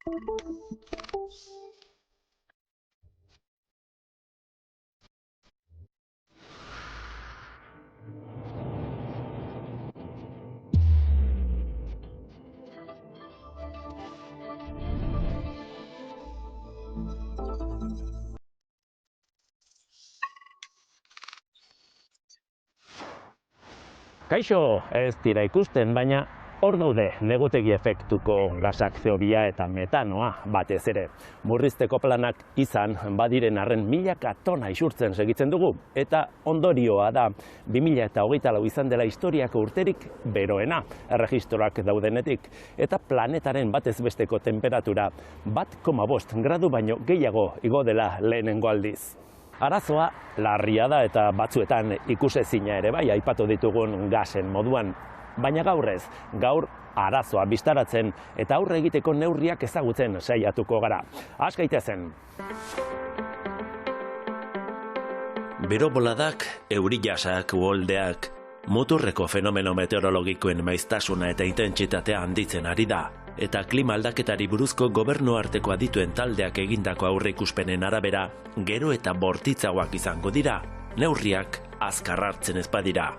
Kaixo, ez dira ikusten, baina hor daude negutegi efektuko gasak CO2 eta metanoa batez ere. Murrizteko planak izan badiren arren milaka tona isurtzen segitzen dugu, eta ondorioa da 2024 izan dela historiako urterik beroena erregistroak daudenetik, eta planetaren batez besteko temperatura 1,5 gradu baino gehiago igo dela lehenengo aldiz. Arazoa larria da eta batzuetan ikusezina ere bai aipatu ditugun gasen moduan, baina gaur ez, gaur arazoa bistaratzen eta aurre egiteko neurriak ezagutzen saiatuko gara. Has gaitezen. Bero boladak, euri jasak, uholdeak, muturreko fenomeno meteorologikoen maiztasuna eta intentsitatea handitzen ari da. Eta klima aldaketari buruzko gobernuarteko adituen taldeak egindako aurreikuspenen arabera, gero eta bortitzagoak izango dira, neurriak azkar hartzen ez badira.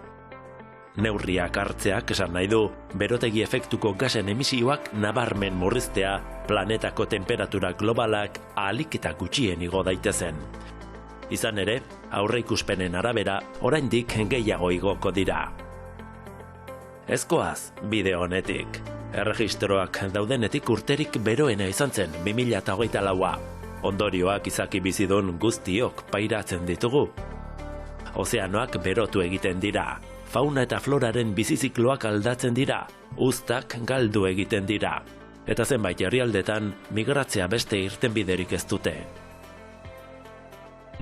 Neurriak hartzeak esan nahi du, berotegi efektuko gasen emisioak nabarmen murriztea, planetako temperatura globalak ahalik eta gutxien igo daitezen. Izan ere, aurreikuspenen arabera, oraindik gehiago igoko dira. Ezkoaz, bideo honetik. Erregistroak daudenetik urterik beroena izan zen 2024a. Ondorioak izaki bizidun guztiok pairatzen ditugu. Ozeanoak berotu egiten dira. Fauna eta floraren bizizikloak aldatzen dira. Uztak galdu egiten dira. Eta zenbait herrialdetan migratzea beste irtenbiderik ez dute.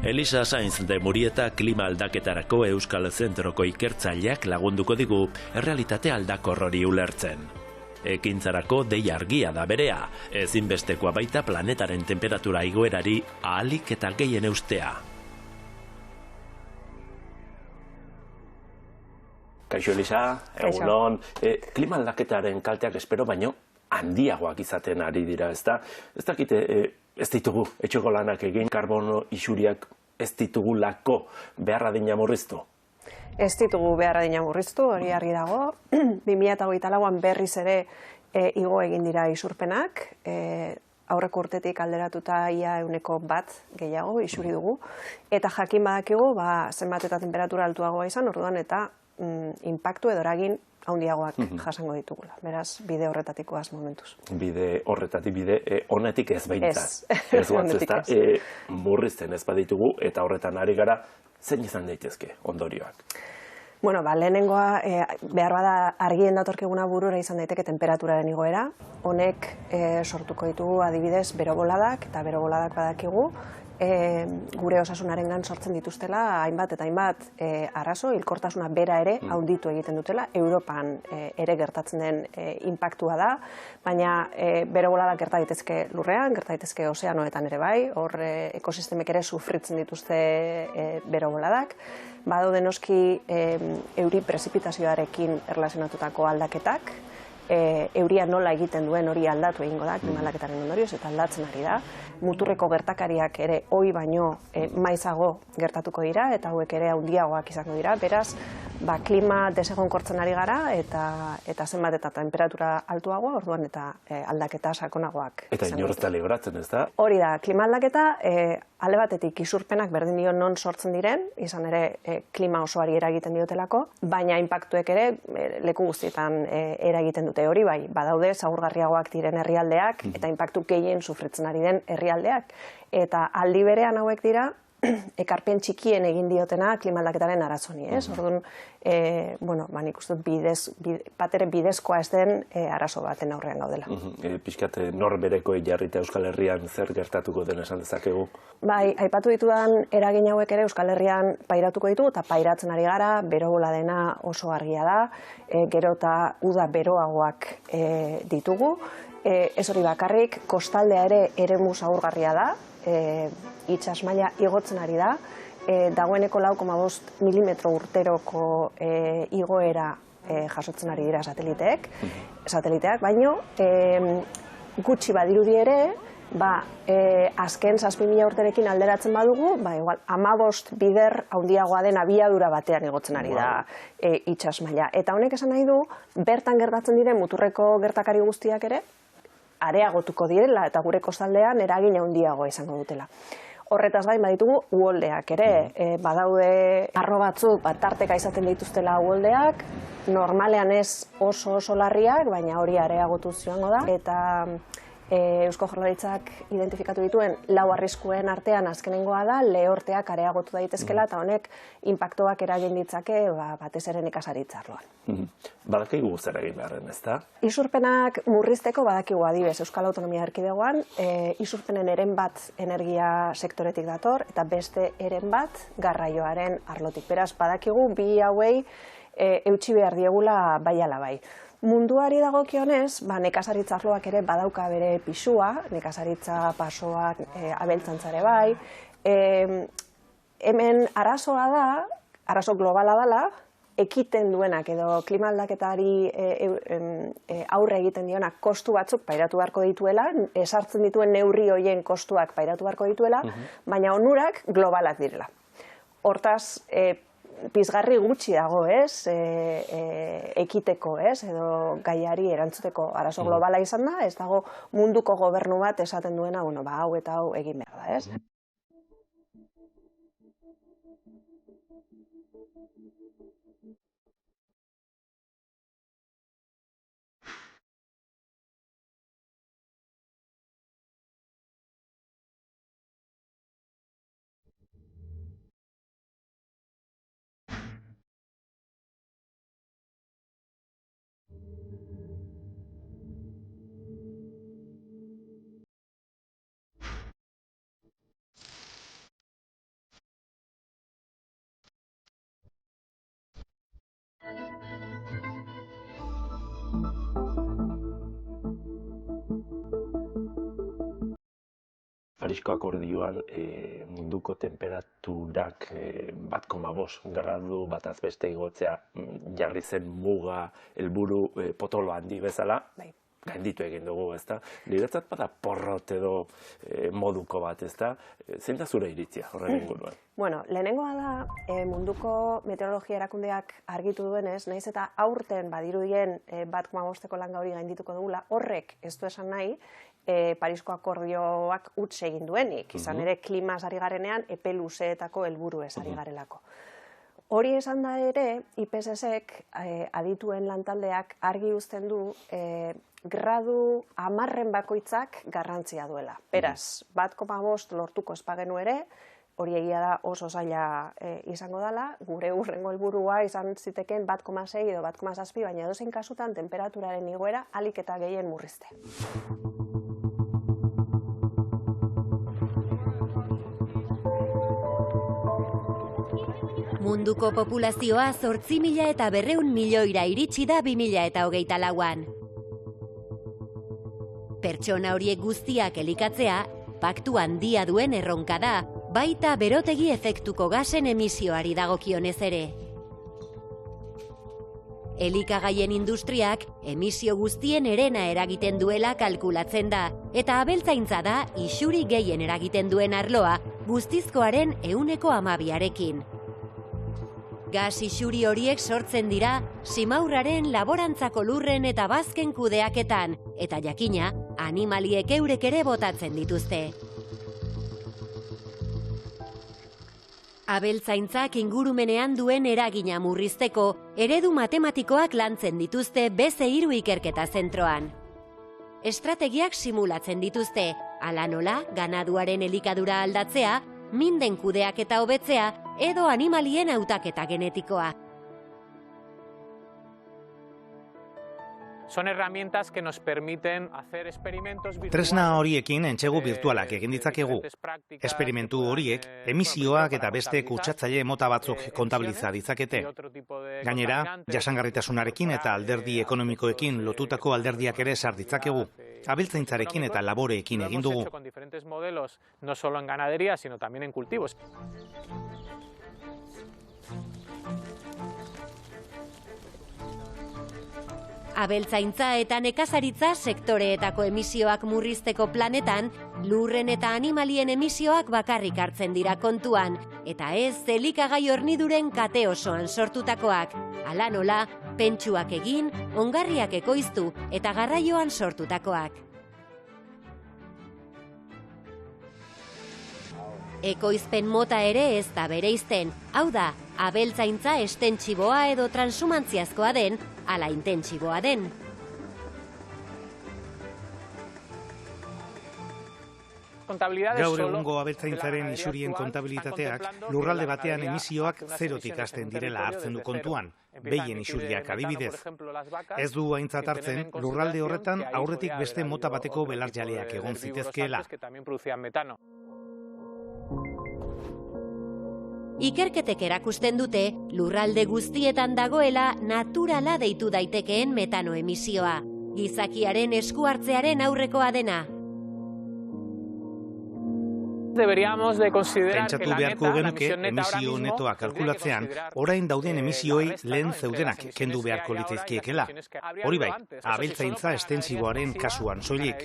Elisa Sainz de Murieta klima aldaketarako Euskal Zentroko ikertzaileak lagunduko digu errealitate aldakor hori ulertzen. Ekintzarako dei argia da berea, ezinbestekoa baita planetaren temperatura igoerari ahalik eta gehien eustea. Kaixo Elisa, egunon, klima aldaketaren kalteak espero baino handiagoak izaten ari dira, ezta? Ez dakite, ez ditugu etxeko lanak egin, karbono isuriak ez ditugulako beharra dina murriztu? Ez ditugu beharra dina murriztu, hori argi dago. 2024an berriz ere igo egin dira isurpenak, aurreko urtetik alderatuta ia 1% gehiago isuri dugu, eta jakin badakigu zenbat eta temperatura altuagoa izan, orduan eta inpaktu edo eragin handiagoak jasango ditugula. Beraz, bide horretatikoaz momentuz. Bide horretatik, bide honetik ez behintzat. Ez guatzezta, murrizten ez baditugu, eta horretan ari gara, zein izan daitezke ondorioak? Bueno, lehenengoa, behar bada argien datorkeguna burura izan daiteke temperaturaren igoera. Honek sortuko ditugu adibidez beroboladak, eta beroboladak badakigu, gure osasunarengan sortzen dituztela hainbat eta hainbat arazo, hilkortasuna bera ere handitu egiten dutela, Europan ere gertatzen den inpaktua da, baina beroboladak gerta daitezke lurrean, gerta daitezke ozeanoetan ere bai, hor ekosistemek ere sufritzen dituzte beroboladak. Badaude noski euri prezipitazioarekin erlazionatutako aldaketak, euria nola egiten duen hori aldatu egingo da, klima aldaketaren ondorioz, eta aldatzen ari da. Muturreko gertakariak ere ohi baino maizago gertatuko dira, eta hauek ere handiagoak izango dira. Beraz, klima desegonkortzen ari gara, eta zenbat eta temperatura altuagoa, orduan eta aldaketa sakonagoak. Eta inorez da libratzen, ez da? Hori da, klima aldaketa, alde batetik isurpenak berdin dio non sortzen diren, izan ere klima osoari eragiten diotelako, baina inpaktuek ere leku guztietan eragiten dute. Hori bai, badaude zaurgarriagoak diren herrialdeak, eta inpaktu gehien sufritzen ari den herrialdeak. Eta aldi berean hauek dira, ekarpen txikien egin diotena klima aldaketaren arazoni, ez? Orduan, nik uste bat ere bidezkoa ez den arazo baten aurrean gaudela. Pixkat norbereko jarrita Euskal Herrian zer gertatuko den esan dezakegu? Bai, aipatu ditudan eragin hauek ere Euskal Herrian pairatuko ditugu, eta pairatzen ari gara, berobola dena oso argia da, gero eta uda beroagoak ditugu. Ez hori bakarrik, kostaldea ere eremu zaurgarria da, itsas maila igotzen ari da, dagoeneko 4,5 milimetro urteroko igoera jasotzen ari dira sateliteak, baino gutxi badirudi ere, azken 7.000 urterekin alderatzen badugu, igual 15 bider handiagoa den abiadura batean igotzen ari da itsas maila. Eta honek esan nahi du, bertan gertatzen diren muturreko gertakari guztiak ere, areagotuko direla eta gure kostaldean eragin handiagoa izango dutela. Horretaz gain baditugu uholdeak ere, badaude arro batzuk tarteka izaten dituztela uholdeak, normalean ez oso larriak, baina hori areagotu joango da, eta Eusko Jaurlaritzak identifikatu dituen 4 arriskuen artean azkenengoa da, lehorteak areagotu daitezkela, eta honek inpaktuak eragin ditzake batez ere nekazaritza arloan. Badakigu zer egin beharren, ezta? Isurpenak murrizteko badakigu adibidez Euskal Autonomia Erkidegoan, isurpenen eren bat energia sektoretik dator, eta beste eren bat garraioaren arlotik. Beraz, badakigu bi hauei eutsi behar diegula bai ala bai. Munduari dagokionez, nekazaritza arloak ere badauka bere pisua, nekazaritza pasoak abeltzantzare bai. Hemen arazoa da, arazo globala dela, ekiten duenak edo klima aldaketari aurre egiten dionak kostu batzuk pairatu beharko dituela, esartzen dituen neurri hoien kostuak pairatu beharko dituela, baina onurak globalak direla. Hortaz, pizgarri gutxi dago, ekiteko, edo gaiari erantzuteko arazo globala izan da, ez dago munduko gobernu bat esaten duena, hau eta hau egin behar da, ez? Parisko akordioan munduko temperaturak 1,5 gradu bataz beste igotzea jarri zen muga helburu potolo handi bezala. Gainditu egin dugu, ezta? Niretzat bada porrot edo moduko bat, ezta? Zein da zure iritzia horren inguruan? Bueno, lehenengoa da munduko meteorologia erakundeak argitu duenez, nahiz eta aurten badirudien 1,5ko langa hori gaindituko dugula, horrek ez du esan nahi Parisko akordioak huts egin duenik, izan ere klimaz ari garenean epe luzeetako helburuez ari garelako. Hori esan da ere, IPCCek adituen lantaldeak argi uzten du gradu 10 bakoitzak garrantzia duela. Beraz, 1,5 lortuko ez bagenu ere, hori egia da oso zaila izango dela, gure hurrengo helburua izan zitekeen 1,6 edo 1,7, baina edozein kasutan temperaturaren igoera ahalik eta gehien murrizte. Munduko populazioa 8.200 milioira iritsi da 2024an. Pertsona horiek guztiak elikatzea, paktu handia duen erronka da, baita berotegi efektuko gasen emisioari dagokionez ere. Elikagaien industriak emisio guztien herena eragiten duela kalkulatzen da, eta abeltzaintza da isuri gehien eragiten duen arloa guztizkoaren 12%. Gas isuri horiek sortzen dira simaurraren, laborantzako lurren eta bazken kudeaketan, eta jakina, animaliek eurek ere botatzen dituzte. Abeltzaintzak ingurumenean duen eragina murrizteko, eredu matematikoak lantzen dituzte BC3 ikerketa zentroan. Estrategiak simulatzen dituzte, hala nola, ganaduaren elikadura aldatzea, minden kudeaketa hobetzea, edo animalien hautaketa genetikoa. Son herramientas que nos permiten hacer experimentos virtuales. Tresna horiekin entsegu virtualak egin ditzakegu. Esperimentu horiek emisioak eta beste kutsatzaile mota batzuk kontabiliza ditzakete. Gainera, jasangarritasunarekin eta alderdi ekonomikoekin lotutako alderdiak ere sar ditzakegu. Abeltzaintzarekin eta laboreekin egin dugu. Con diferentes modelos, no solo en ganadería, sino también en cultivos. Abeltzaintza eta nekazaritza sektoreetako emisioak murrizteko planetan, lurren eta animalien emisioak bakarrik hartzen dira kontuan, eta ez elikagai horniduren kate osoan sortutakoak. Hala nola, pentsuak egin, ongarriak ekoiztu eta garraioan sortutakoak. Ekoizpen mota ere ez da bereizten, hau da, abeltzaintza estentsiboa edo transumantziazkoa den, ala intentsiboa den. Gaur egungo abeltzaintzaren isurien kontabilitateak lurralde batean emisioak zerotik hasten direla hartzen du kontuan, behien isuriak adibidez. Ez du aintzat hartzen lurralde horretan aurretik beste mota bateko belarjaleak egon zitezkeela. Ikerketek erakusten dute, lurralde guztietan dagoela naturala deitu daitekeen metano emisioa, gizakiaren esku hartzearen aurrekoa dena. Pentsatu beharko genuke emisio netoa kalkulatzean, orain dauden emisioei lehen zeudenak kendu beharko litzaizkiekeela. Hori bai, abeltzaintza estentsiboaren kasuan soilik.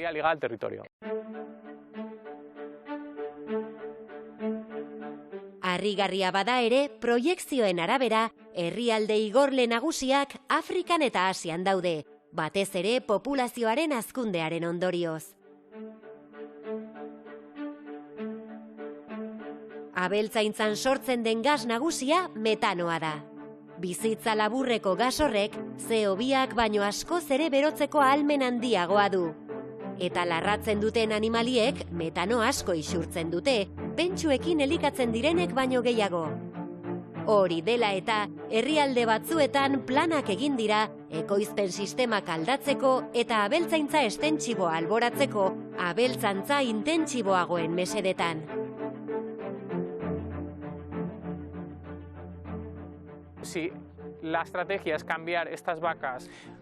Harrigarria bada ere, proiekzioen arabera, herrialde igorle nagusiak Afrikan eta Asian daude, batez ere populazioaren hazkundearen ondorioz. Abeltzaintzan sortzen den gas nagusia metanoa da. Bizitza laburreko gas horrek CO2ak baino askoz ere berotzeko ahalmen handiagoa du. Eta larratzen duten animaliek metano asko isurtzen dute, pentsuekin elikatzen direnek baino gehiago. Hori dela eta, herrialde batzuetan planak egin dira, ekoizpen sistemak aldatzeko eta abeltzaintza estentsiboa alboratzeko, abeltzantza intentsiboagoen mesedetan.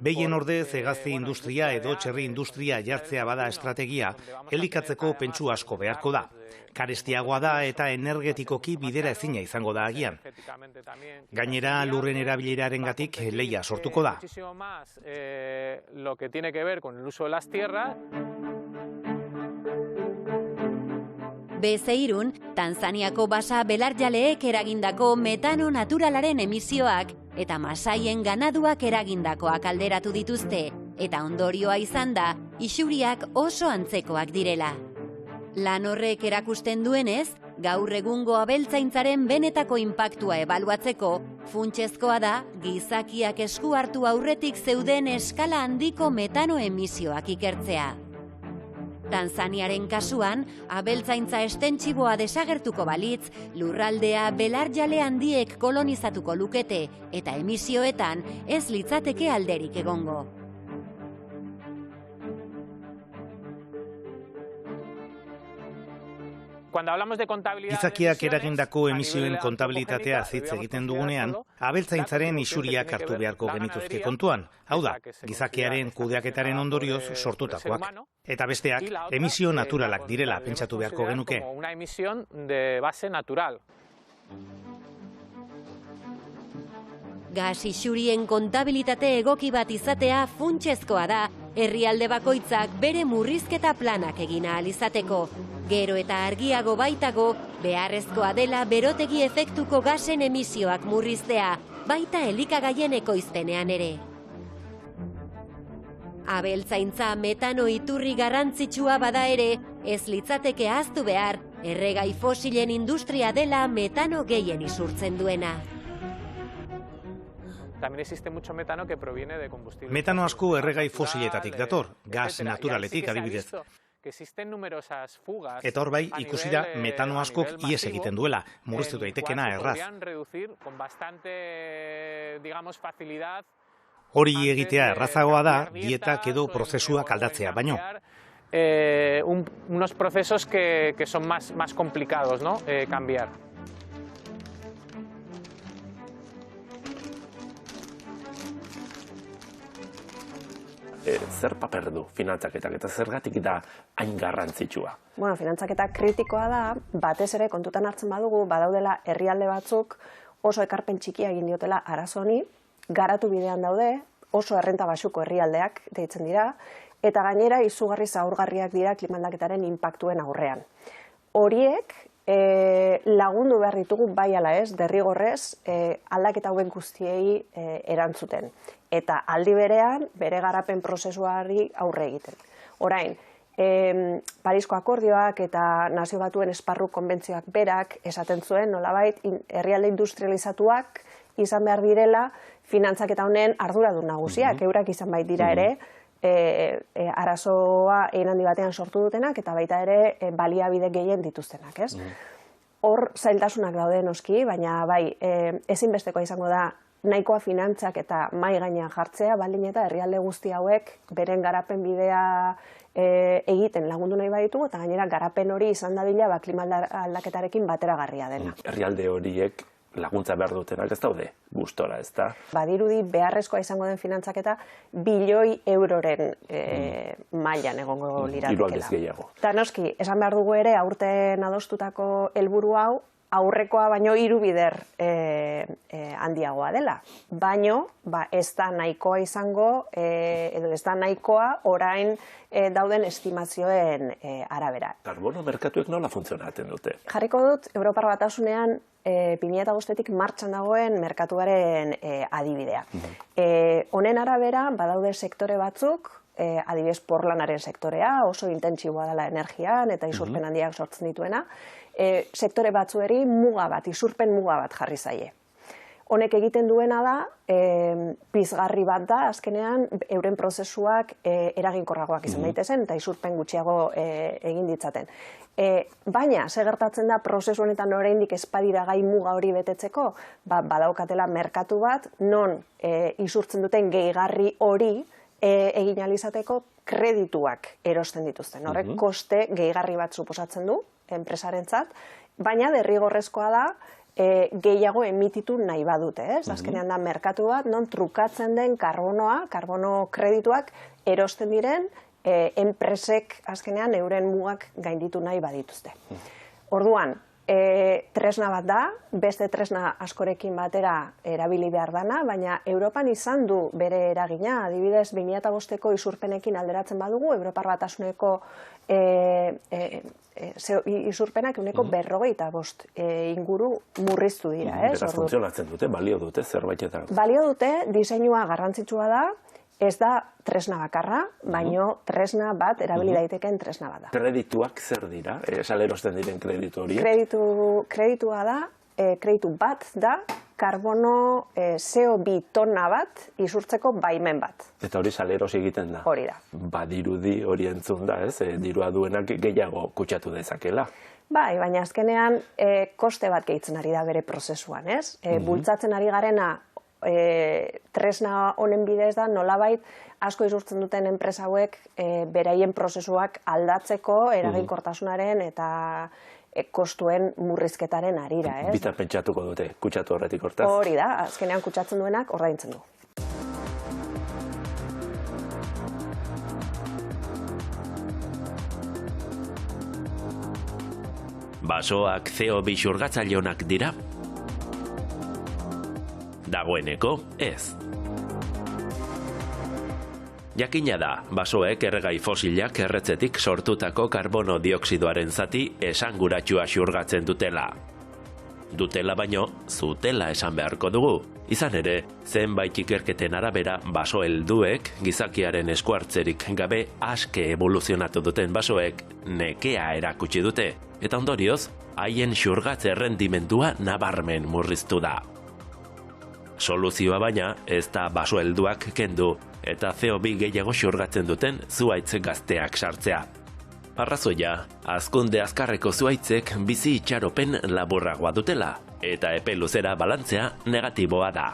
Behien ordez hegazti industria edo txerri industria jartzea bada estrategia, elikatzeko pentsu asko beharko da. Karestiagoa da eta energetikoki bidera ezina izango da agian. Gainera, lurren erabilerarengatik lehia sortuko da. Bezeirun, Tanzaniako basa belarjaleek eragindako metano naturalaren emisioak eta Masaien ganaduak eragindakoak alderatu dituzte, eta ondorioa izan da, isuriak oso antzekoak direla. Lan horrek erakusten duenez, gaur egungo abeltzaintzaren benetako inpaktua ebaluatzeko, funtsezkoa da gizakiak esku hartu aurretik zeuden eskala handiko metano emisioak ikertzea. Tanzaniaren kasuan, abeltzaintza estentsiboa desagertuko balitz, lurraldea belarjale handiek kolonizatuko lukete eta emisioetan ez litzateke alderik egongo. Gizakiak eragindako emisioen kontabilitatea hitz egiten dugunean, abeltzaintzaren isuriak hartu beharko genituzke kontuan. Hau da, gizakiaren kudeaketaren ondorioz sortutakoak. Eta besteak, emisio naturalak direla pentsatu beharko genuke. Gas isurien kontabilitate egoki bat izatea funtsezkoa da, herrialde bakoitzak bere murrizketa planak egin ahal izateko. Gero eta argiago baitago, beharrezkoa dela berotegi efektuko gasen emisioak murriztea, baita elikagaien ekoizpenean ere. Abeltzaintza metano iturri garrantzitsua bada ere, ez litzateke ahaztu behar, erregai fosilen industria dela metano gehien isurtzen duena. Metano asko erregai fosiletatik dator, gas naturaletik adibidez. Eta hor bai, ikusi da metano askok ihes egiten duela, murriztu daitekena erraz. Hori egitea errazagoa da, dietak edo prozesuak aldatzea baino. Unos procesos que son más complicados, ¿no? Cambiar. Zer paper du finantzaketak eta zergatik da hain garrantzitsua? Bueno, finantzaketa kritikoa da, batez ere kontutan hartzen badugu, badaudela herrialde batzuk oso ekarpen txikia egin diotela arazo honi, garatu bidean daude, oso errenta baxuko herrialdeak deitzen dira, eta gainera izugarri zaurgarriak dira klimaldaketaren inpaktuen aurrean. Horiek lagundu behar ditugu bai ala ez, derrigorrez aldaketa hauen guztiei erantzuten. Eta aldi berean bere garapen prozesuari aurre egiten. Orain, Parisko akordioak eta Nazio Batuen esparru konbentzioak berak esaten zuen nolabait herrialde industrializatuak izan behar direla finantzaketa honen arduradun nagusiak, eurak izan bait dira ere, arazoa egin handi batean sortu dutenak eta baita ere baliabide gehien dituztenak, ez? Hor zailtasunak daude noski, baina bai, ezinbestekoa izango da nahikoa finantzak eta mai gainean jartzea, baldin eta herrialde guzti hauek beren garapen bidea egiten lagundu nahi baditugu, eta gainera garapen hori izan dadila klima aldaketarekin bateragarria dena. Herrialde horiek laguntza behar dutenak ez daude gustora, ez da? Badirudi beharrezkoa izango den finantzaketa bilioi euroren mailan egongo liratekela. Hiru aldez gehiago. Eta noski, esan behar dugu ere aurten adostutako helburu hau aurrekoa baino 3 bider handiagoa dela. Baino, ez da nahikoa izango, edo ez da nahikoa orain dauden estimazioen arabera. Karbono merkatuek nola funtzionatzen dute? Jarriko dut, Europar Batasunean 2005-etik martxan dagoen merkatuaren adibidea. Honen arabera, badaude sektore batzuk, adibidez porlanaren sektorea, oso intentsiboa dela energian eta isurpen handiak sortzen dituena, sektore batzueri muga bat, isurpen muga bat jarri zaie. Honek egiten duena da, pizgarri bat da, azkenean, euren prozesuak eraginkorragoak izan daitezen, eta isurpen gutxiago egin ditzaten. Baina, gertatzen da, prozesu honetan oraindik ez badira gai muga hori betetzeko, badaukatela merkatu bat, non isurtzen duten gehigarri hori egin ahal izateko kredituak erosten dituzten. Horrek koste gehigarri bat suposatzen du, enpresarentzat, baina derrigorrezkoa da gehiago emititu nahi badute, ez? Azkenean da merkatu bat, non trukatzen den karbono kredituak erosten diren enpresek azkenean euren mugak gainditu nahi badituzte. Orduan, tresna bat da, beste tresna askorekin batera erabili behar dana, baina Europan izan du bere eragina, adibidez 2005ko isurpenekin alderatzen badugu, Europar Batasuneko isurpenak 45% inguru murriztu dira. Beraz funtzionatzen dute, balio dute zerbaitetan. Balio dute, diseinua garrantzitsua da, ez da tresna bakarra, baino tresna bat, erabili daiteken tresna bat da. Kredituak zer dira? Salerosten diren kreditu horiek? Kreditua da, kreditu bat da, karbono CO2 tonna bat isurtzeko baimen bat. Eta hori saleros egiten da? Hori da. Badirudi hori entzun da, ez? Dirua duenak gehiago kutsatu dezakela. Bai, baina azkenean koste bat gehitzen ari da bere prozesuan, ez? Bultzatzen ari garena tresna honen bidez da, nolabait asko isurtzen duten enpresa hauek beraien prozesuak aldatzeko eraginkortasunaren eta kostuen murrizketaren arira, ez? Bitar pentsatuko dute, kutsatu horretik hortaz? Hori da, azkenean kutsatzen duenak ordaintzen du. Basoak CO2 xurgatzaileonak dira? Dagoeneko ez. Jakina da, basoek erregai fosilak erretzetik sortutako karbono dioksidoaren zati esanguratsua xurgatzen dutela. Dutela baino, zutela esan beharko dugu. Izan ere, zenbait ikerketen arabera baso helduek gizakiaren eskuartzerik gabe aske evoluzionatu duten basoek nekea erakutsi dute. Eta ondorioz, haien xurgatze errendimendua nabarmen murriztu da. Soluzioa baina ez da baso helduak kendu eta CO2 gehiago xurgatzen duten zuhaitz gazteak sartzea. Arrazoia, hazkunde azkarreko zuhaitzek bizi itxaropen laburragoa dutela eta epe luzera balantzea negatiboa da.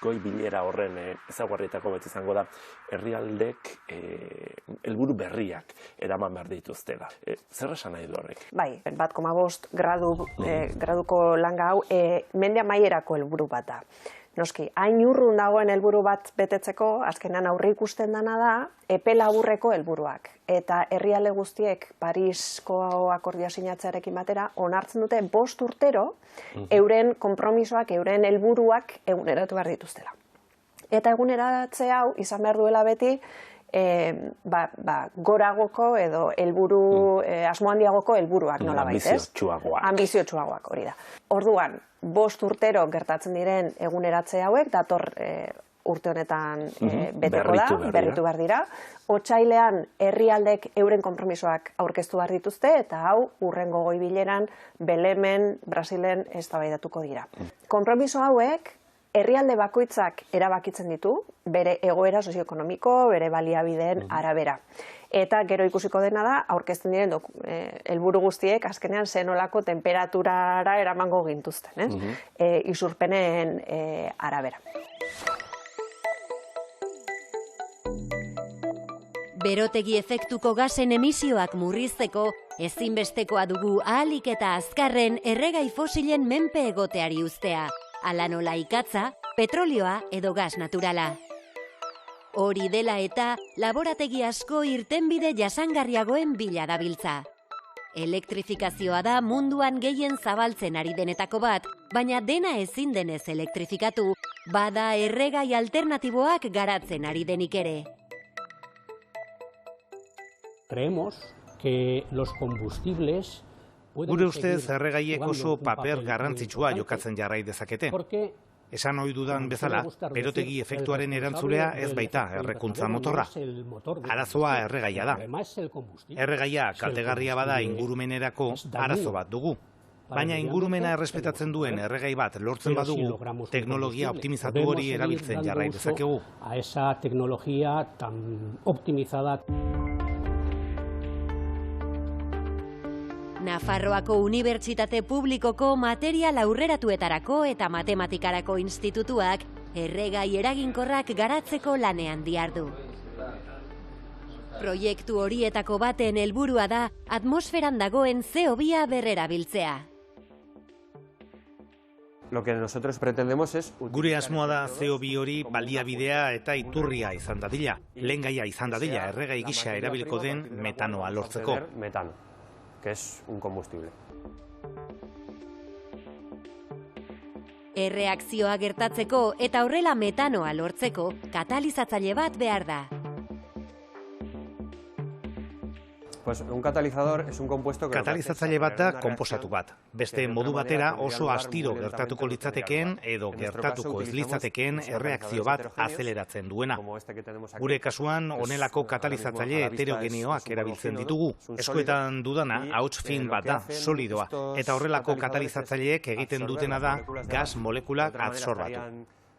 Goi bilera horren ezaugarrietako bat izango da herrialdek helburu berriak eraman behar dituztela. Zer esan nahi du horrek? Bai, 1,5 graduko langa hau mende amaierako helburu bat da. Noski, hain urrun dagoen helburu bat betetzeko, azkenan aurre ikusten dena da, epe laburreko helburuak. Eta herrialde guztiek Parisko akordioa sinatzearekin batera, onartzen dute 5 urtero, euren konpromisoak, euren helburuak eguneratu behar dituztela. Eta eguneratze hau izan behar duela beti, goragoko edo helburu asmo handiagoko helburuak nolabait, ez? Anbiziotsuagoak, hori da. Orduan, 5 urtero gertatzen diren eguneratze hauek, dator urte honetan beteko da, berritu behar dira. Otsailean herrialdek euren konpromisoak aurkeztu behar dituzte, eta hau hurrengo goi-bileran Belemen, Brasilen eztabaidatuko dira. Konpromiso hauek herrialde bakoitzak erabakitzen ditu, bere egoera sozioekonomiko, bere baliabideen arabera. Eta gero ikusiko dena da, aurkezten diren helburu guztiek azkenean zenolako temperaturara eramango gintuzten, isurpenen arabera. Berotegi efektuko gasen emisioak murrizteko, ezinbestekoa dugu ahalik eta azkarren erregai fosilen menpe egoteari uztea. Ala nola ikatza, petrolioa edo gas naturala. Hori dela eta laborategi asko irtenbide jasangarriagoen bila dabiltza. Elektrifikazioa da munduan gehien zabaltzen ari denetako bat, baina dena ezin denez elektrifikatu, bada erregai alternatiboak garatzen ari denik ere. Creemos que los combustibles Gure ustez, erregaiek oso paper garrantzitsua jokatzen jarrai dezakete. Esan ohi dudan bezala, berotegi efektuaren erantzulea ez baita errekuntza motorra. Arazoa erregaia da. Erregaia kaltegarria bada ingurumenerako arazo bat dugu. Baina ingurumena errespetatzen duen erregai bat lortzen badugu, teknologia optimizatu hori erabiltzen jarrai dezakegu. A esa teknologia tan optimizada. Nafarroako Unibertsitate Publikoko Material Aurreratuetarako eta Matematikarako Institutuak erregai eraginkorrak garatzeko lanean dihardu. Proiektu horietako baten helburua da atmosferan dagoen CO2 berrerabiltzea. Gure asmoa da CO2 hori baliabidea eta iturria izan dadila. Lehengaia izan dadila erregai gisa erabiliko den metanoa lortzeko. Que es un combustible. Erreakzioa gertatzeko eta horrela metanoa lortzeko katalizatzaile bat behar da. Katalizatzaile bat da konposatu bat. Beste modu batera oso astiro gertatuko litzatekeen edo gertatuko ez litzatekeen erreakzio bat azeleratzen duena. Gure kasuan, honelako katalizatzaile heterogeneoak erabiltzen ditugu. Eskuetan dudana, ahots fin bat da, solidoa, eta horrelako katalizatzaileek egiten dutena da gas molekulak absorbatu.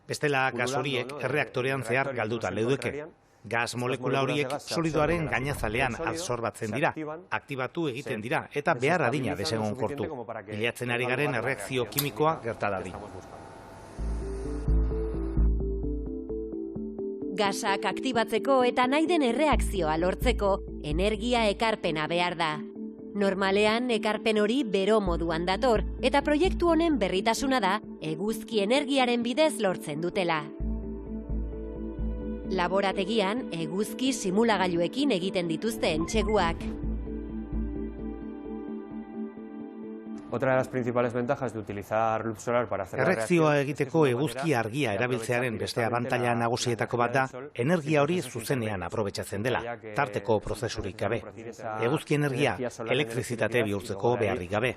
Bestela, gas horiek erreaktorean zehar galduta leudeke. Gas molekula horiek solidoaren gainazalean absorbatzen dira, aktibatu egiten dira eta behar adina desegonkortu. Bilatzen ari garen erreakzio kimikoa gerta dadin. Gasak aktibatzeko eta nahi den erreakzioa lortzeko energia ekarpena behar da. Normalean ekarpen hori bero moduan dator eta proiektu honen berritasuna da eguzki energiaren bidez lortzen dutela. Laborategian, eguzki simulagailuekin egiten dituzte entseguak. Erreakzioa egiteko eguzki argia erabiltzearen beste abantaila nagusietako bat da, energia hori zuzenean aprobetxatzen dela, tarteko prozesurik gabe. Eguzki energia elektrizitate bihurtzeko beharrik gabe.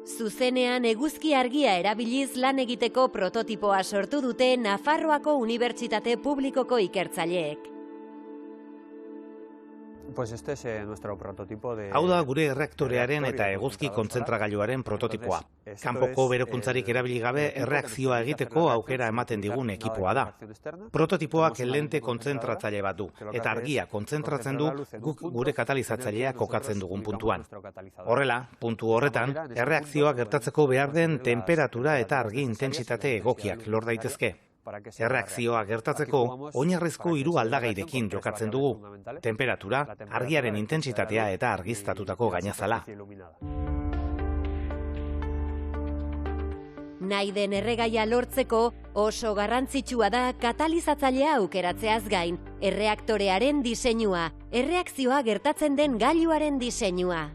Zuzenean eguzki argia erabiliz lan egiteko prototipoa sortu dute Nafarroako Unibertsitate Publikoko ikertzaileek. Pues este es nuestro prototipo de... Hau da gure erreaktorearen eta eguzki kontzentragailuaren prototipoa. Kanpoko berokuntzarik erabili gabe erreakzioa egiteko aukera ematen digun ekipoa da. Prototipoak lente kontzentratzaile bat du, eta argia kontzentratzen du guk gure katalizatzailea kokatzen dugun puntuan. Horrela, puntu horretan, erreakzioa gertatzeko behar den temperatura eta argi intentsitate egokiak lor daitezke. Erreakzioa gertatzeko oinarrizko 3 aldagairekin jokatzen dugu. Temperatura, argiaren intentsitatea eta argiztatutako gainazala. Nahi den erregaia lortzeko oso garrantzitsua da katalizatzailea aukeratzeaz gain, erreaktorearen diseinua, erreakzioa gertatzen den gailuaren diseinua.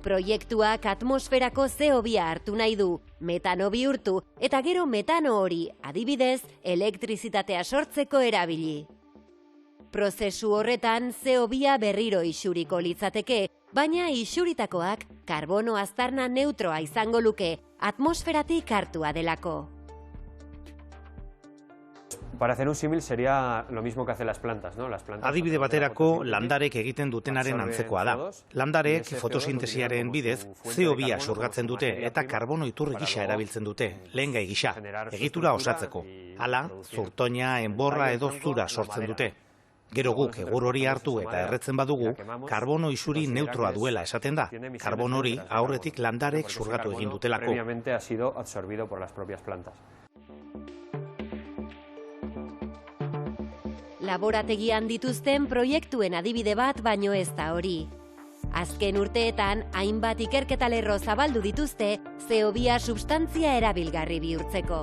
Proiektuak atmosferako CO2 hartu nahi du, metano bihurtu, eta gero metano hori, adibidez, elektrizitatea sortzeko erabili. Prozesu horretan CO2 berriro isuriko litzateke, baina isuritakoak karbono aztarna neutroa izango luke, atmosferatik hartua delako. Para hacer un símil sería lo mismo que hacen las plantas, ¿no? Adibide baterako landarek egiten dutenaren antzekoa da. Landarek fotosintesiaren bidez CO2 xurgatzen dute eta karbono iturri gisa erabiltzen dute, lehengai gisa, egitura osatzeko. Hala, zurtoina, enborra edo zura sortzen dute. Gero guk egur hori hartu eta erretzen badugu, karbono isuri neutroa duela esaten da. Karbono hori aurretik landarek xurgatu egin dutelako. Previamente ha sido absorbido por las propias plantas. Laborategian dituzten proiektuen adibide bat baino ez da hori. Azken urteetan, hainbat ikerketa lerro zabaldu dituzte CO2 substantzia erabilgarri bihurtzeko.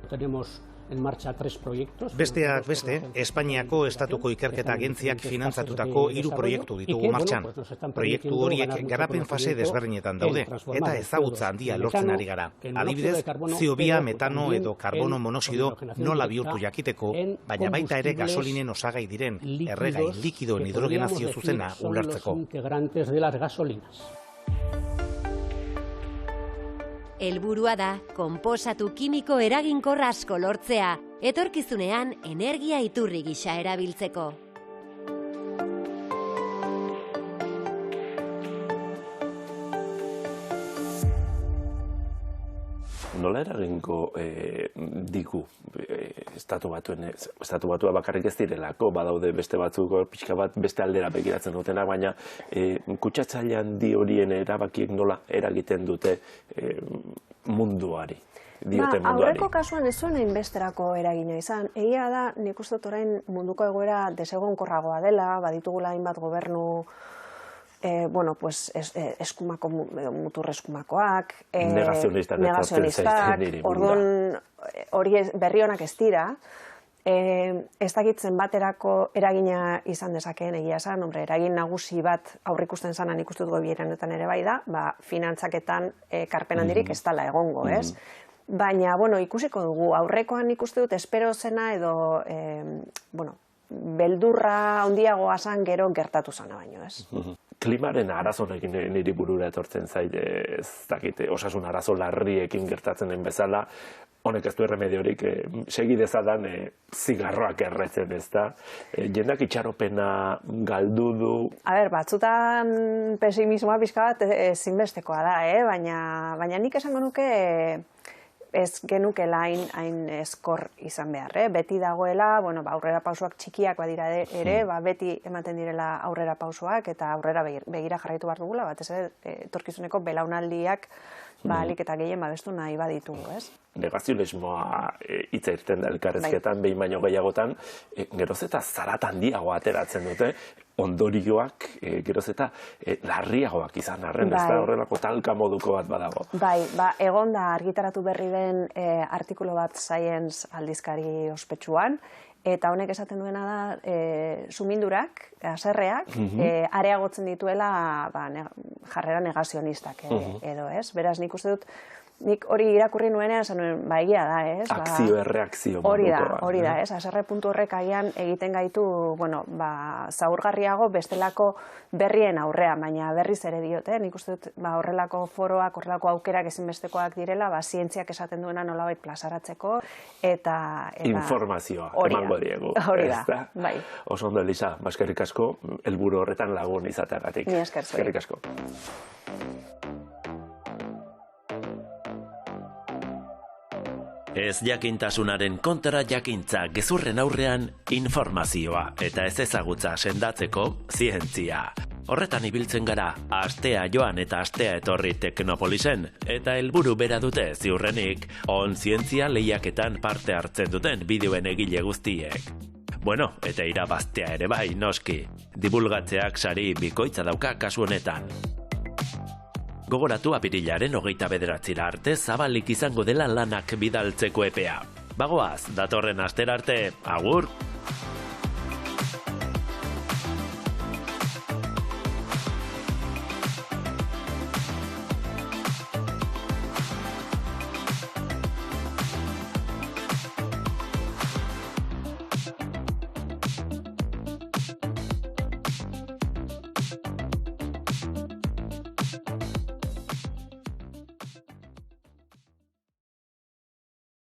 Tenemos en marcha 3 proyectos. Besteak beste, Espainiako Estatuko Ikerketa Agentziak finantzatutako 3 proiektu ditugu martxan. Proiektu horiek garapen fase desberdinetan daude, eta ezagutza handia lortzen ari gara. Adibidez, CO2, metano edo karbono monoxido nola bihurtu jakiteko, baina baita ere gasolinen osagai diren erregai likidoen hidrogenazio zuzena ulertzeko. Integrantes de las gasolinas. Helburua da, konposatu kimiko eraginkor asko lortzea, etorkizunean energia iturri gisa erabiltzeko. Nola eraginko digu estatu batua bakarrik ez direlako, badaude beste batzuk pixka bat beste aldera begiratzen dutenak, baina kutsatzaile handi horien erabakiek nola eragiten dute munduari? Aurreko kasuan ez zuen hainbesterako eragina izan. Egia da, nik uste dut orain munduko egoera desegonkorragoa dela, baditugula hainbat gobernu eskumako, mutur eskumakoak, negazionistak, orduan hori berri honak ez dira, ez dakitzen baterako eragina izan dezakeen egia esan, eragin nagusi bat aurrikusten zanan ikustu dut gobiernoetan ere bai da, finantzaketan karpen handirik ez dala egongo, ez? Baina, ikusiko dugu, aurrekoan ikuste dut espero zena edo, beldurra handiagoa zan gero gertatu zana baino, ez? Klimaren arazonekin niri burura etortzen zait, ez dakit, osasun arazo larriekin gertatzen den bezala, honek ez du erremediorik, segi dezadan zigarroak erretzen, ez da? Jendak itxaropena galdu du... Batzutan pesimismoa pixka bat ezinbestekoa da, baina nik esango nuke ez genukela hain eskor izan behar. Beti dagoela, aurrera pausoak txikiak badira ere, beti ematen direla aurrera pausoak eta aurrera begira jarraitu behar dugula, batez ere etorkizuneko belaunaldiak alik eta gehien babestu nahi baditugu, ez? Negazionismoa hitza irten da elkarrezketan, behin baino gehiagotan, geroz eta zarat handiagoa ateratzen dute, ondorioak geroz eta larriagoak izan arren, ez da horrelako talka moduko bat badago. Egon da argitaratu berri den artikulu bat Science aldizkari ospetsuan, eta honek esaten duena da sumindurak, haserreak, areagotzen dituela jarrera negazionistak edo, ez? Beraz, nik uste dut, nik hori irakurri nuenean, esan nuen, egia da, ez? Akzio-erreakzio. Hori da, ez? Haserre puntu horrek agian egiten gaitu, zaurgarriago bestelako berrien aurrean, baina berriz ere diote, nik uste dut horrelako foroak, horrelako aukerak ezinbestekoak direla, zientziak esaten duena nolabait plazaratzeko, eta... Informazioa, emango diegu. Hori da, bai. Oso ondo, Elisa, eskerrik asko, helburu horretan lagun izateagatik. Ni esker zuri. Eskerrik asko. Ez jakintasunaren kontra jakintza, gezurren aurrean informazioa eta ez ezagutza sendatzeko zientzia. Horretan ibiltzen gara, astea joan eta astea etorri Teknopolisen, eta helburu bera dute ziurrenik, on zientzia lehiaketan parte hartzen duten bideoen egile guztiek. Bueno, eta irabaztea ere bai, noski. Dibulgatzeak sari bikoitza dauka kasu honetan. Gogoratu apirilaren 29 arte zabalik izango dela lanak bidaltzeko epea. Bagoaz, datorren astera arte, agur!